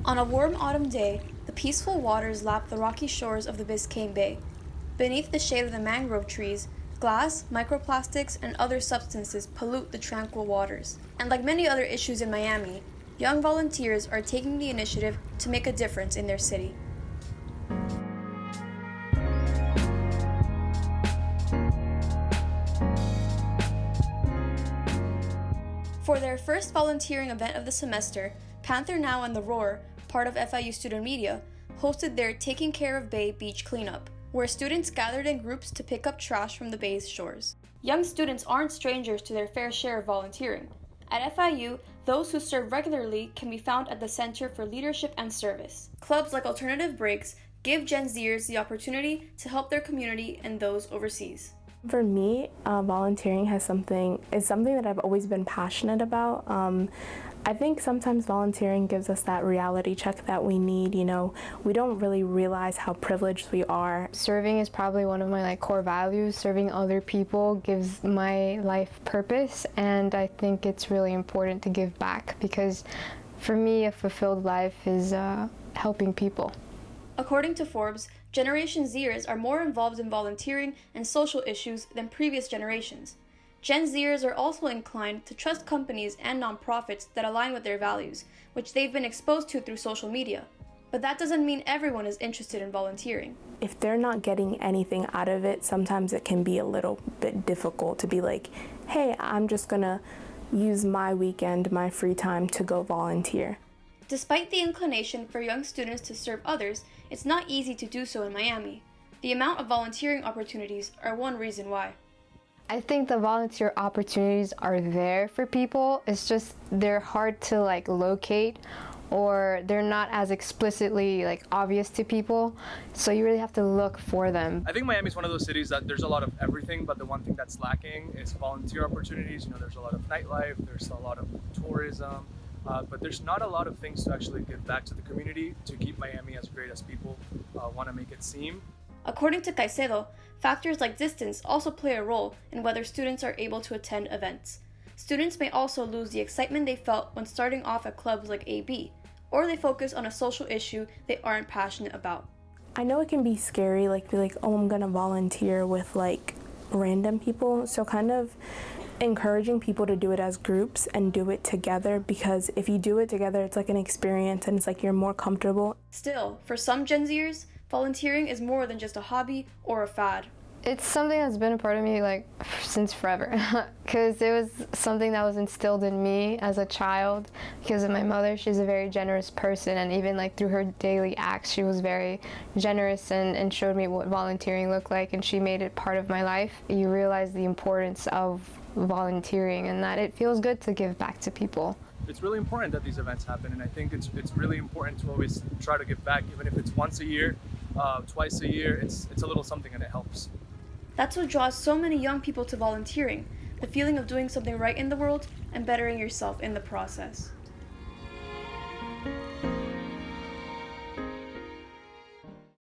On a warm autumn day, the peaceful waters lap the rocky shores of the Biscayne Bay. Beneath the shade of the mangrove trees, glass, microplastics, and other substances pollute the tranquil waters. And like many other issues in Miami, young volunteers are taking the initiative to make a difference in their city. For their first volunteering event of the semester, Panther Now and The Roar, part of FIU Student Media, hosted their Taking Care of Bay beach cleanup, where students gathered in groups to pick up trash from the bay's shores. Young students aren't strangers to their fair share of volunteering. At FIU, those who serve regularly can be found at the Center for Leadership and Service. Clubs like Alternative Breaks give Gen Zers the opportunity to help their community and those overseas. For me, volunteering is something that I've always been passionate about. I think sometimes volunteering gives us that reality check that we need. We don't really realize how privileged we are. Serving is probably one of my core values. Serving other people gives my life purpose, and I think it's really important to give back because for me, a fulfilled life is helping people. According to Forbes, Generation Zers are more involved in volunteering and social issues than previous generations. Gen Zers are also inclined to trust companies and nonprofits that align with their values, which they've been exposed to through social media. But that doesn't mean everyone is interested in volunteering. If they're not getting anything out of it, sometimes it can be a little bit difficult to be like, hey, I'm just gonna use my weekend, my free time to go volunteer. Despite the inclination for young students to serve others, it's not easy to do so in Miami. The amount of volunteering opportunities are one reason why. I think the volunteer opportunities are there for people. It's just they're hard to locate, or they're not as explicitly obvious to people. So you really have to look for them. I think Miami's one of those cities that there's a lot of everything, but the one thing that's lacking is volunteer opportunities. There's a lot of nightlife, there's a lot of tourism. But there's not a lot of things to actually give back to the community to keep Miami as great as people want to make it seem. According to Caicedo, factors like distance also play a role in whether students are able to attend events. Students may also lose the excitement they felt when starting off at clubs like AB, or they focus on a social issue they aren't passionate about. I know it can be scary, be like, oh, I'm gonna volunteer with random people, so kind of encouraging people to do it as groups and do it together, because if you do it together, it's an experience and it's you're more comfortable. Still, for some Gen Zers, volunteering is more than just a hobby or a fad. It's something that's been a part of me since forever because it was something that was instilled in me as a child because of my mother. She's a very generous person, and even through her daily acts, she was very generous and showed me what volunteering looked like, and she made it part of my life. You realize the importance of volunteering and that it feels good to give back to people. It's really important that these events happen, and I think it's really important to always try to give back, even if it's once a year, twice a year. It's a little something and it helps. That's what draws so many young people to volunteering, the feeling of doing something right in the world and bettering yourself in the process.